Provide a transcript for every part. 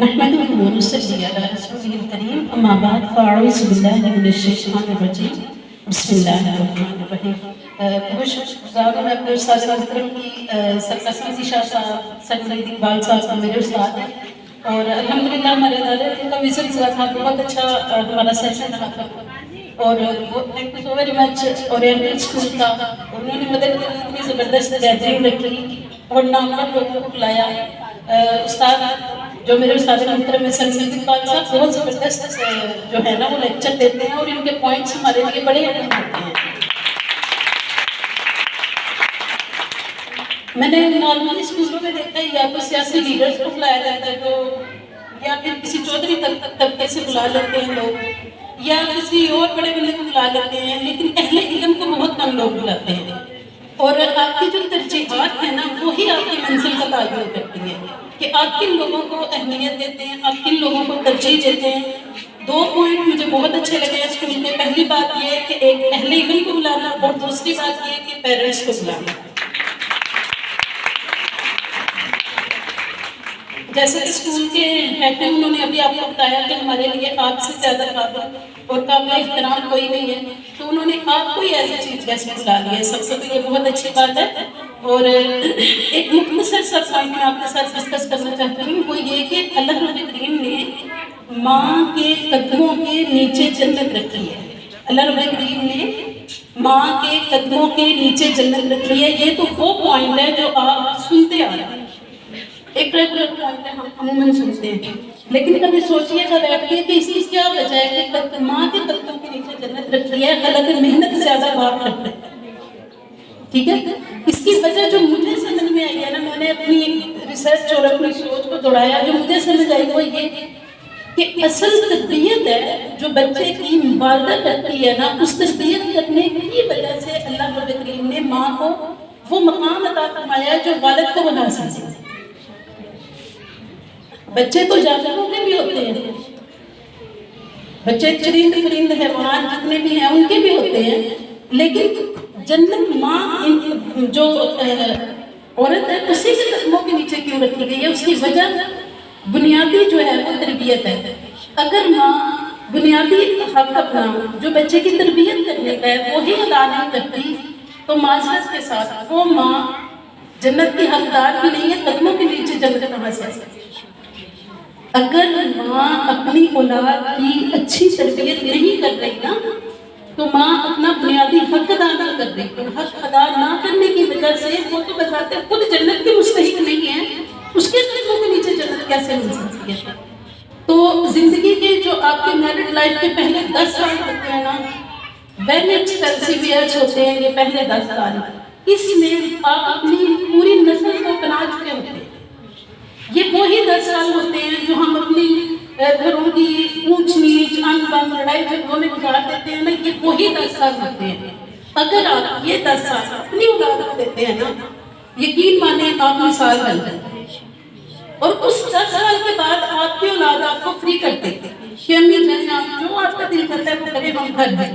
نحمده ونصلي على رسوله الكريم اما بعد فاعوذ بالله من الشیطان الرجیم بسم اللہ الرحمن الرحیم۔ بہت شکر گزار ہوں میں اپنے استاد محترم کی سرکسم شاہ صاحب سید اقبال صاحب میرے استاد ہیں، اور الحمدللہ ہمارے ادارے کا وزٹ ہوا تھا، بہت اچھا ہمارا سیشن رہا تھا، اور thank you so very much oriental school کا، انہوں نے مدد کی، اتنی زبردست گیدرنگ رکھی اور نامور لوگوں کو بلایا۔ استاد جو میرے استاد محترم میں سید اقبال صاحب بہت زبردست جو ہے نا وہ لیکچر دیتے ہیں، اور ان کے پوائنٹس ہمارے لیے بڑے اہم ہوتے ہیں۔ میں نے نارملی اسکولوں میں دیکھا ہے یا تو سیاسی لیڈرز کو بلایا جاتا ہے تو، یا پھر کسی چودھری طبقے سے بلا لیتے ہیں لوگ، یا کسی اور بڑے بندے کو بلا لیتے ہیں، لیکن اہل علم کو بہت کم لوگ بلاتے ہیں، اور آپ کی جو ترجیحات ہیں نا وہی آپ کی منزل کا تعین کرتی ہے کہ آپ کن لوگوں کو اہمیت دیتے ہیں، آپ کن لوگوں کو ترجیح دیتے ہیں۔ 2 پوائنٹ مجھے بہت اچھے لگے اسکول میں۔ پہلی بات یہ ہے کہ ایک اہل علم کو بلانا، اور دوسری بات یہ کہ پیرنٹس کو بلانا۔ جیسے کہ اسکول کے ہیڈ نے انہوں نے ابھی آپ کو بتایا کہ ہمارے لیے آپ سے زیادہ قابل اور قابل احترام کوئی نہیں ہے، تو انہوں نے آپ کو ہی ایز اے چیف گیسٹ بلا لیا ہے۔ سب سے تو یہ بہت اچھی بات ہے، اور ایک مختصر سا پوائنٹ میں آپ کے ساتھ ڈسکس کرنا چاہتی ہوں، وہ یہ کہ اللہ رب کریم نے ماں کے قدموں کے نیچے جنت رکھی ہے۔ اللہ رب کریم نے ماں کے قدموں کے نیچے جنت رکھی ہے۔ یہ تو وہ پوائنٹ ہے جو آپ سنتے آ رہے ہیں، ایک ریگولر پوائنٹ ہے، ہم عموماً سنتے ہیں، لیکن کبھی سوچیے گا بیٹھ کے کہ اس کی کیا وجہ ہے کہ ماں کے قدموں کے نیچے جنت رکھی ہے۔ غلط محنت زیادہ باپ کرتے ہیں، ٹھیک ہے۔ اس کی وجہ جو مجھے سمجھ میں آئی ہے نا، میں نے اپنی ریسرچ اور اپنی سوچ کو دوڑایا، جو مجھے سمجھ آئی وہ یہ کہ اصل تربیت ہے جو بچے کی والدہ کرتی ہے نا، اس تربیت کرنے کی وجہ سے اللہ رب کریم نے ماں کو وہ مقام عطا فرمایا ہے جو والد کو بنا سکتے ہیں۔ بچے تو جانوروں کے بھی ہوتے ہیں، بچے چرند پرند حیوان جتنے بھی ہیں ان کے بھی ہوتے ہیں، لیکن جنت ماں جو عورت ہے اسی کے قدموں کے نیچے کیوں رکھی گئی ہے؟ اس کی وجہ بنیادی جو ہے وہ تربیت ہے۔ اگر ماں بنیادی حق اپنا جو بچے کی تربیت کرنے کا ہے وہی ادا نہیں کرتی تو معذرت کے ساتھ وہ ماں جنت کی حقدار بھی نہیں ہے۔ قدموں کے نیچے جنت کہاں سے آ سکتی؟ اگر ماں اپنی اولاد کی اچھی تربیت نہیں کر رہی نا تو ماں اپنا بنیادی حق ادا نہ کر رہی، اور حق ادا نہ کرنے کی وجہ سے وہ تو بذات خود جنت کی مستحق نہیں ہے، اس کے قدموں کے نیچے جنت کیسے مل سکتی ہے؟ تو زندگی کے جو آپ کے میرڈ لائف کے پہلے 10 سال ہوتے ہیں نا، ویری ایکسپینسیو ایئرس ہوتے ہیں یہ پہلے 10 سال، اس میں آپ اپنی پوری نسل کو بنا چکے ہوتے ہیں۔ یہ وہی 10 سال ہوتے ہیں جو ہم اپنی گھروں کی اونچ نیچ ان بن لڑائی جھگڑوں میں گزار دیتے ہیں نا، یہ وہی 10 سال ہوتے ہیں۔ اگر آپ یہ 10 سال اپنی اولاد کو دیتے ہیں نا، یقین مانیں آپ مثال بن جائیں، اور اس 10 سال کے بعد آپ کی اولاد آپ کو فری کر دیتے ہیں کہ امی جان آپ جو آپ کا دل کرتا ہے وہ کریں، ہم گھر ہیں۔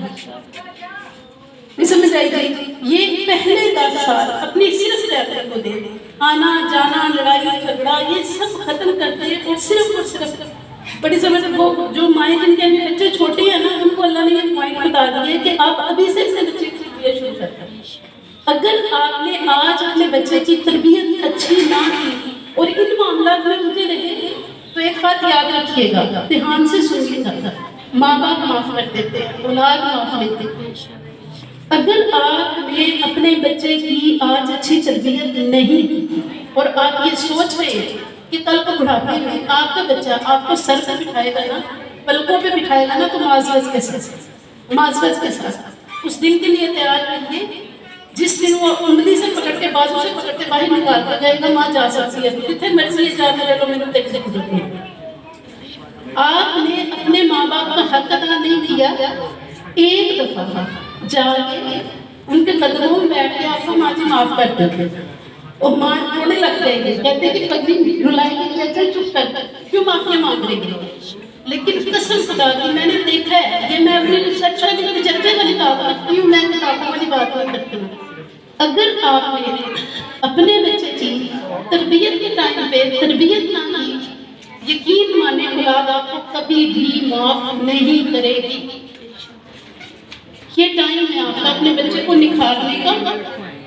نہیں سمجھ آئی گئی؟ یہ پہلے 10 سال اپنی صرف فیملی کو دے، آنا جانا لڑائی جھگڑا یہ سب ختم کرتے ہیں، اور صرف بڑی زبردست وہ جو مائیں جن کے بچے چھوٹے ہیں نا ان کو اللہ نے یہ پوائنٹ بتا دیا کہ آپ ابھی سے اپنے بچے کی تربیت شروع کرتے ہیں۔ اگر آپ نے آج اپنے بچے کی تربیت اچھی نہ کی اور ان معاملات میں الجھے رہے تو ایک بات یاد رکھیے گا، دھیان سے سنیے گا، ماں باپ معاف کر دیتے ہیں، اولاد معاف لیتے ہیں۔ اگر آپ نے اپنے بچے کی آج اچھی تربیت نہیں کی اور آپ یہ سوچ رہے ہیں کہ کل کو بڑھاپے میں آپ کا بچہ آپ کو سر پہ بٹھائے گا نا، پلکوں پہ بٹھائے گا نا، تو معذرت کے ساتھ اس دن کے لیے تیار رہیے جس دن وہ انگلی سے پکڑ کے بازو سے پکڑ کے باہر نکال کر جائے گا، ماں جا سکتی ہے جتنے مرضی جانے لے لو، میرے تک سے گزرتی ہے۔ آپ نے اپنے ماں باپ کا حق ادا نہیں کیا، ایک دفعہ جا کے ان کے قدموں میں بیٹھ کے آپ کو ماں جی معاف کر دیتے، اور ماں رونے لگ جائے گی، کہتے کہ پگلی رلائے گی کہ چل چپ کر، کیوں معافیاں مانگ رہی ہے؟ لیکن قسم خدا کی میں نے دیکھا ہے، یہ میں اپنی ریسرچ والی تجربے والی بات کرتی ہوں، میں کتابوں والی بات نہیں کرتی ہوں۔ اگر آپ نے اپنے بچے کی تربیت کے ٹائم پہ تربیت نہ کی، یقین مانے اولاد آپ کو کبھی بھی معاف نہیں کرے گی. یہ ٹائم ہے آپ کا اپنے بچے کو نکھارنے کا،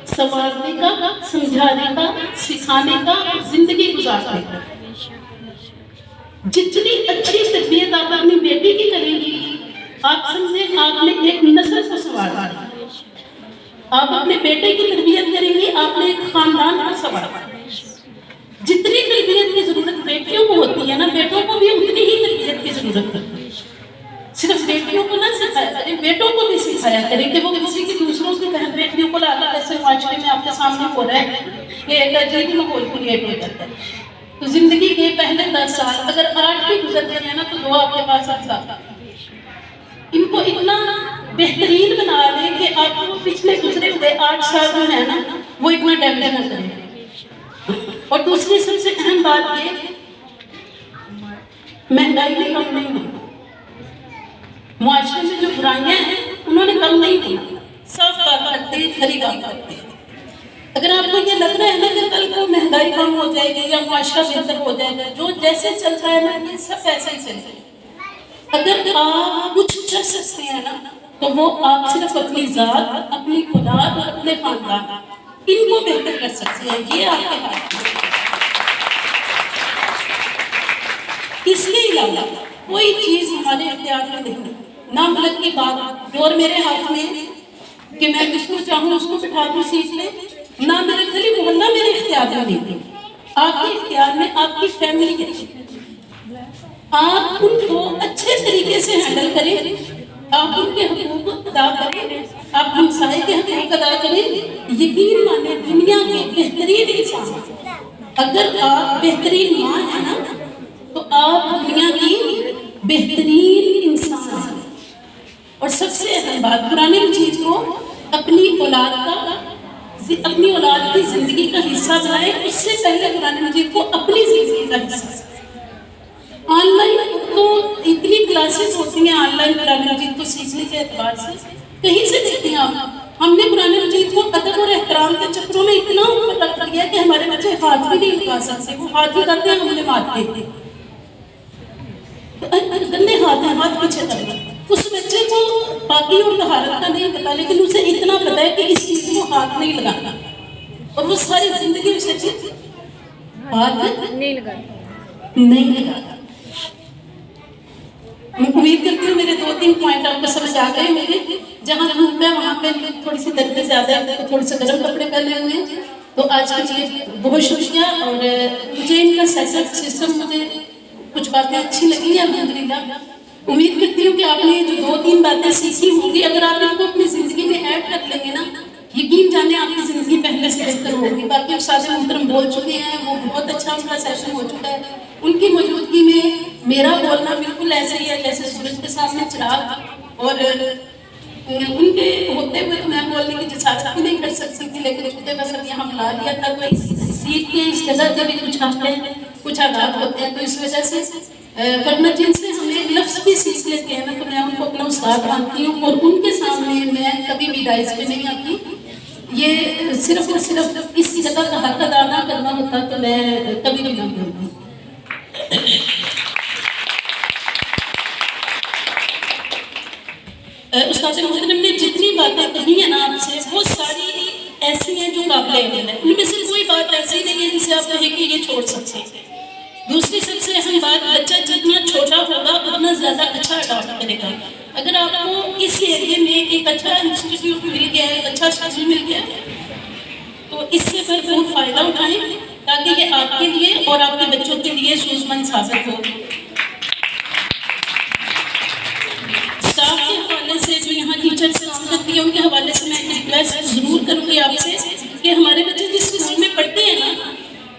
سنوارنے کا، سمجھانے کا، سکھانے کا، زندگی گزارنے کا. جتنی اچھی تربیت آپ اپنی بیٹی کی کریں گی، آپ سمجھیں آپ نے ایک نسل کو سنوارا ہے. آپ اپنے بیٹے کی تربیت کریں گی، آپ نے ایک خاندان کو سنوارا. جتنی تربیت کی ضرورت بیٹیوں کو ہوتی ہے نا، بیٹوں کو بھی اتنی ہی تربیت کی ضرورت ہے. صرف بیٹیوں کو نہ سکھایا کریں، بیٹوں کو بھی سکھایا کریں کہ وہ کسی کی دوسروں کی بہن بیٹیوں کو لاتا. ایسے معاشرے میں آپ کے سامنے ہو رہا ہے کہ ایک عجیب ماحول کریٹ ہو جاتا ہے. تو زندگی کے پہلے 10 سال اگر 8 بھی گزر گئے ہیں نا، تو دعا آپ کے پاس آتا. ان کو اتنا بہترین بنا لیں کہ آپ کو پچھلے گزرے ہوئے 8 سال جو ہے نا وہ اتنا ڈیمیج نہ کریں. اور دوسری سب سے اہم بات یہ، مہنگائی نے کم نہیں ہوئی. معاشرے میں جو برائیاں ہیں انہوں نے کم نہیں کی. صاف بات کرتے ہیں، کھری بات کرتے ہیں. اگر آپ کو یہ لگ رہا ہے نا کہ کل کو مہنگائی کم ہو جائے گی یا معاشرہ بہتر ہو جائے گا، جو جیسے چل رہا ہے نا یہ سب ایسے ہی چل رہا ہے. اگر آپ کچھ کر سکتے ہیں نا تو وہ آپ صرف اپنی ذات، اپنی اولاد اور اپنے خاندان ان کو بہتر کر سکتے ہیں. یہ آپ کے ہاتھ میں. اس کے علاوہ کوئی چیز ہمارے اختیار میں نہیں. نہ ملک کی بات جو میرے ہاتھ میں کہ میں جس کو چاہوں اس کو بٹھا دوں سیٹ لے، نہ میرے گلی محلہ میرے اختیار میں نہیں. آپ کے اختیار میں آپ کی فیملی ہے. آپ ان کو اچھے طریقے سے ہینڈل کریں، آپ ان کے حقوق ادا کریں، آپ ہمسائے کے حقوق ادا کریں. یقین مانے دنیا کے بہترین انسان، اگر آپ بہترین ماں ہیں نا تو آپ دنیا کی بہترین انسان ہیں. اور سب سے اہم بات، قرآن مجید کو اپنی اولاد کی زندگی کا حصہ بنائیں. اس سے پہلے قرآن مجید کو اپنی زندگی کا حصہ. آن لائن تو اتنی کلاسز ہوتی ہیں آن لائن قرآن مجید کو سیکھنے کے اعتبار سے، کہیں سے دیکھتے ہیں آپ. ہم نے قرآن مجید کو ادب اور احترام کے چکروں میں اتنا اوپر رکھ دیا کہ ہمارے بچے ہاتھ بھی نہیں لگا سکتے. وہ ہاتھ لگاتے ہیں، ہم نے مارتے ہیں. گندے ہاتھ ہیں، ہاتھ پیچھے کرنا. اس بچے کو پاکی اور طہارت کا نہیں پتا، لیکن اسے اتنا پتا ہے کہ اس چیز کو ہاتھ نہیں لگانا. اور وہ ساری زندگی اسے ہاتھ نہیں لگاتا. میں امید کرتی ہوں میرے 2-3 پوائنٹ آپ کو سمجھ آ گئے ہوں گے. جہاں دھوپ ہے وہاں پہ تھوڑی سی گرمی زیادہ ہے، تھوڑے سے گرم کپڑے پہنے ہوئے ہیں. تو آج کے لیے بہت شکریہ. اور مجھے ان کا سسٹم مجھے کچھ باتیں اچھی لگی ہیں الحمدللہ. امید کرتی ہوں کہ آپ نے جو 2-3 باتیں سیکھی ہوں گی، اگر آپ ان کو اپنی زندگی میں ایڈ کر لیں گے نا، یقین جانے آپ کی زندگی پہلے سے بہتر ہوگی. باقی استاد محترم بول چکے ہیں، وہ بہت اچھا ان کا سیشن ہو چکا ہے. ان کی موجودگی میں میرا بولنا بالکل ایسے ہی ہے جیسے سورج کے سامنے چراغ. اور ان کے ہوتے ہوئے تو میں بولنے کی جسارت بھی نہیں کر سکتی تھی، لیکن چونکہ بس اب یہاں بلا لیا تھا تو اس سیٹ کے اس جگہ کے بھی کچھ ہفتے کچھ آداب ہوتے ہیں، تو اس وجہ سے ورنہ جن سے ہم ایک لفظ بھی سیکھ لیتے ہیں نا تو میں ان کو اپنا استاد مانتی ہوں. اور ان کے سامنے میں کبھی بھی ڈائز پہ نہیں آتی. یہ صرف اور صرف اس جگہ کا حق ادا نہ کرنا ہوتا تو میں کبھی بھی نہ بولتی. استاد محترم نے جتنی باتیں کہی ہیں نا آپ سے، وہ ساری ایسی ہیں جو قابل عمل ہیں. ان میں سے کوئی بات ایسی نہیں ہے جسے آپ کہیں کہ یہ چھوڑ سکتے ہیں. دوسری سب سے اہم بات، بچہ جتنا چھوٹا ہوگا اتنا زیادہ اچھا اڈاپٹ کرے گا. اگر آپ کو اس ایریے میں ایک اچھا انسٹیٹیوٹ مل گیا ہے، اچھا اسکول مل گیا ہے، تو اس سے بھرپور فائدہ اٹھائیں تاکہ یہ آپ کے لیے اور آپ کے بچوں کے لیے سوزمند ثابت ہو. اسٹاف کے حوالے سے جو یہاں ٹیچرز کام کرتی ہیں ان کے حوالے سے میں ریکویسٹ ضرور کروں گی آپ سے کہ ہمارے بچے جس اسکول میں پڑھتے ہیں نا،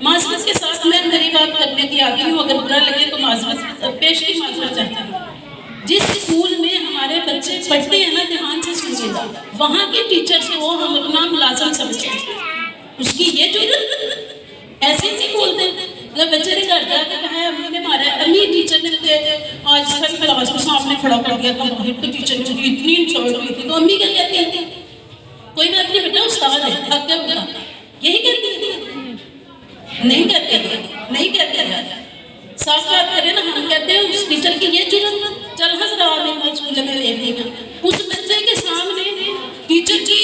معذرت کے ساتھ میں میری بات کرنے کی آتی ہوں، اگر برا لگے تو معذرت پیش کی معذرت چاہتی ہوں. جس اسکول میں ہمارے بچے پڑھتے ہیں نا، دھیان سے سنیے گا، وہاں کے ٹیچرز کو ہم اپنا ملازم سمجھتے ہیں. اس کی یہ ضرورت ایسے نہیں بولتے ہیں. جب بچے نے گھر جا کے کہا ہے امی نے مارا ہے، امی ٹیچر نے آج سب کلاس کو سامنے کھڑا کر دیا تھا، تو ٹیچر نے اتنی انسلٹ ہوئی تھی، تو امی کیا کہتی ہیں؟ کوئی بات نہیں بیٹا، استاد ہے، اب کیا بتا، یہی کہتی ہے. نہیں کہتے. صاف بات کریں نا, ہم کہتے ہیں اس ٹیچر کی یہ جرم, چل حضرا آدمی اسکول میں لے لی گا, اس بچے کے سامنے ٹیچر کی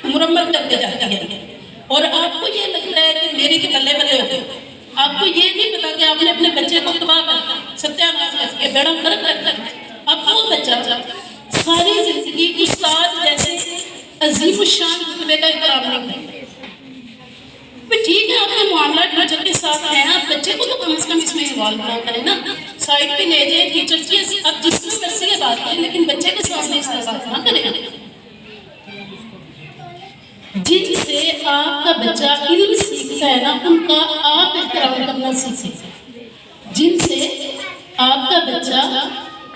مرمت کرتے جاتی ہے, اور آپ کو یہ لگ رہا ہے کہ میری تو بلے بلے ہو گئے. آپ کو یہ نہیں پتا کہ آپ نے اپنے بچے کو تباہ کر ستیہ ناش کر کے بیڑا فرق کر اب وہ بچہ ساری زندگی استاد جیسے عظیم الشان رتبے کا احترام نہیں کرتا. ٹھیک ہے, آپ کے معاملات ٹیچر کے ساتھ ہیں, آپ بچے کو تو کم از کم اس میں انوالو نہ کریں نا, سائڈ پہ لے جائیں ٹیچر کی, آپ جس میں مرضی یہ بات کریں لیکن بچے کے سامنے اس طرح بات نہ کریں. جن سے آپ کا بچہ علم سیکھتا ہے نا, ان کا آپ احترام کرنا سیکھیں. جن سے آپ کا بچہ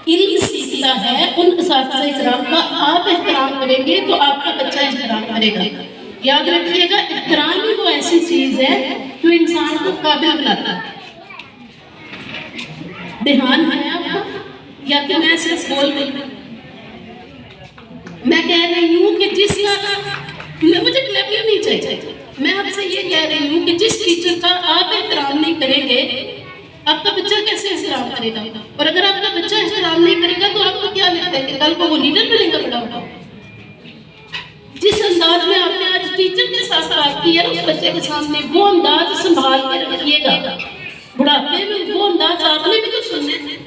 علم سیکھتا ہے ان اساتذہ احترام کا آپ احترام کریں گے تو آپ کا بچہ احترام کرے گا. یاد رکھیے گا, احترام ہی وہ ایسی چیز ہے جو انسان کو قابل بناتا ہے. دھیان ہے آپ کو, یا کہ میں صرف بول رہی ہوں؟ میں کہہ رہی ہوں کہ جس مجھے کلیئر نہیں چاہیے, میں آپ سے یہ کہہ رہی ہوں کہ جس ٹیچر کا آپ احترام نہیں کریں گے آپ کا بچہ کیسے احترام کرے گا؟ اور اگر آپ کا بچہ احترام نہیں کرے گا تو آپ کو کیا لگتا ہے کہ کل کو وہ لیڈر بنے گا بڑا ہوگا؟ جس انداز میں آپ نے آج ٹیچر کے ساتھ بات کی ہے اس بچے کے سامنے, وہ انداز سنبھال کے رکھیے گا. بڑھاپے میں وہ انداز آپ نے بھی تو سننے ہیں.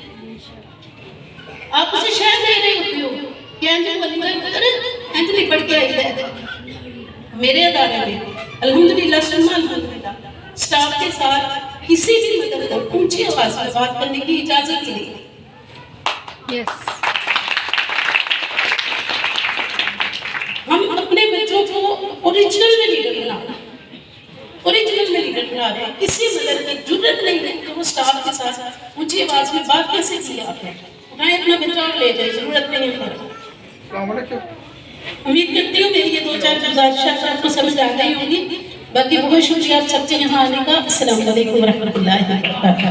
آپ اسے شاید دے رہے ہوتے ہو کہ انجلی پڑھ کے آئی ہے. میرے ادارے میں الحمدللہ سننا الحمدللہ اسٹاف کے ساتھ کسی بھی مدد کو اونچی آواز میں بات کرنے کی اجازت نہیں. ہم اپنے بچوں کو اوریجنل میں لیڈر بنا رہے ہیں, کسی مدد کی ضرورت نہیں ہے کہ وہ اسٹاف کے ساتھ اونچی آواز میں بات کیسے کی آپ نے, اٹھائیں اپنا بچہ اور لے جائے, ضرورت نہیں ہے. امید کرتی ہوں میری یہ 2-4 گزارشات آپ کو سمجھ آ گئی ہوں گی. باقی بہت شکریہ آپ سب سے یہاں آنے کا. السلام علیکم ورحمۃ اللہ وبرکاتہ.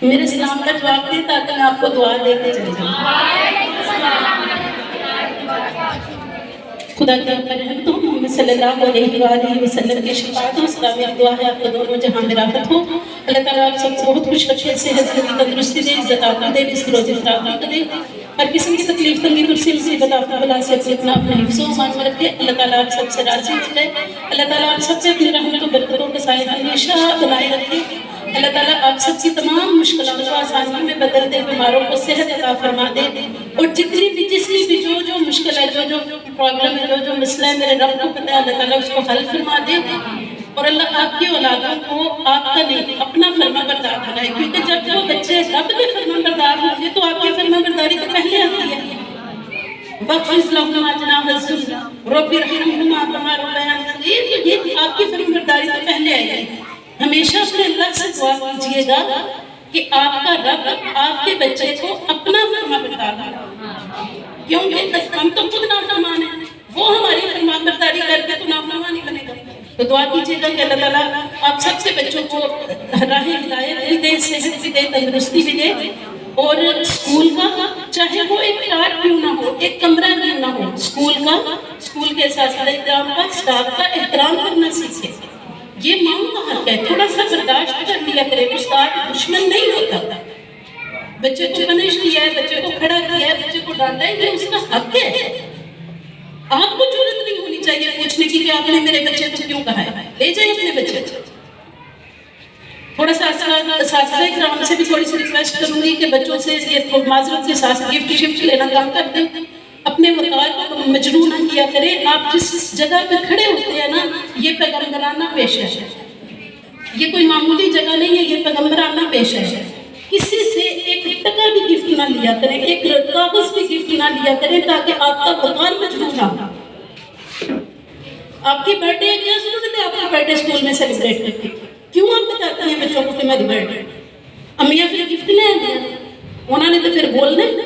میرے سلام کا جواب دیں تاکہ میں آپ کو دعا دے کے چلے جاؤں. خدا کی رحمت ہو, محمد صلی اللہ علیہ وآلہ وسلم کی شفاعت ہو. سلام دعا ہے آپ کو دونوں جہاں میں راحت ہو. اللہ تعالیٰ آپ سب کو بہت خوش رکھے, صحت کی تندرستی دے, عزت آتا دے, اس روز افطار دے, ہر قسم کی تکلیف تنگی ترسی مصیبت آفت بلا سے اپنا حفظ و امان میں رکھے. اللہ تعالیٰ آپ سب سے راضی ہو جائے. اللہ تعالیٰ آپ سب سے اپنی رحمت و برکتوں کے سائے ہمیشہ بنائے رکھے. اللہ تعالیٰ آپ سب کی تمام مشکلات کو آسانی میں بدل دے, بیماروں کو صحت عطا فرما دے, اور جتنی بھی جو مشکل ہے, جو پرابلم ہے, جو مسئلہ ہے, میرے رب کو پتہ ہے, اللہ تعالیٰ اس کو حل فرما دے. اور اللہ آپ کی اولادوں کو آپ کا نہیں اپنا فرما بردار بنائے, کیونکہ جب وہ بچے رب کے فرما بردار ہوں گے تو آپ کی فرما برداری تو پہلے آتی ہے. وَقْفِضْ لَهُمَا جَنَاحَ الذُّلِّ رَبِّ ارْحَمْهُمَا كَمَا رَبَّيَانِي صَغِيرًا. یہ آپ کی فرما برداری تو پہلے آئے گی. ہمیشہ اپنے اللہ سے دعا کیجیے گا کہ آپ کا رب آپ کے بچے کو اپنا فرما بردار بنائے, کیونکہ ہم تو خود نافرمان ہیں, وہ ہماری فرما برداری کر کے تو نافرمان نہیں بنے گا. تو دعا کیجیے گا کہ اللہ تعالیٰ آپ سب سے بچوں کو راہ ہدایت بھی دے, صحت بھی دے, تندرستی بھی دے. اور اسکول کا چاہے وہ ایک پلاٹ کیوں نہ ہو, ایک کمرہ کیوں نہ ہو, اسکول کے اساتذہ احترام کا, اسٹاف کا احترام کرنا سیکھے. یہ ماں کا حق ہے, تھوڑا سا برداشت کر لیا کرے. استاد دشمن نہیں ہوتا. بچے کو پنش کیا ہے, بچے کو کھڑا کیا ہے, بچے کو ڈانٹا ہے, یہ اس کا حق ہے. آپ کو ضرورت نہیں ہونی چاہیے پوچھنے کی کہ آپ نے میرے بچے کو کیوں کہا ہے. لے جائیں اپنے بچے. تھوڑا سا اساتذہ اکرام سے بھی تھوڑی سی ریکویسٹ کروں گی کہ بچوں سے یہ معذرت کے ساتھ گفٹ شفٹ لینا کام کرتے ہیں. اپنے وقار کو مجروح نہ کیا کریں. آپ جس جگہ پہ کھڑے ہوتے ہیں نا, یہ پیغمبرانہ پیشکش ہے. یہ کوئی معمولی جگہ نہیں ہے, یہ پیغمبرانہ پیشکش ہے. کسی سے ایک ٹکا بھی گفٹ نہ لیا کریں, ایک کاغذ بھی گفٹ نہ لیا کریں, تاکہ آپ کا وقار مجروح نہ ہو. آپ کی برتھ ڈے کیا ضرورت ہے آپ کا برتھ ڈے اسکول میں سیلیبریٹ کرتے ہیں؟ کیوں آپ بتاتے ہیں بچوں کو کہ میری برتھ ڈے؟ امیاں پھر گفٹ لے آئے ہیں, انہوں نے تو پھر بولنا ہے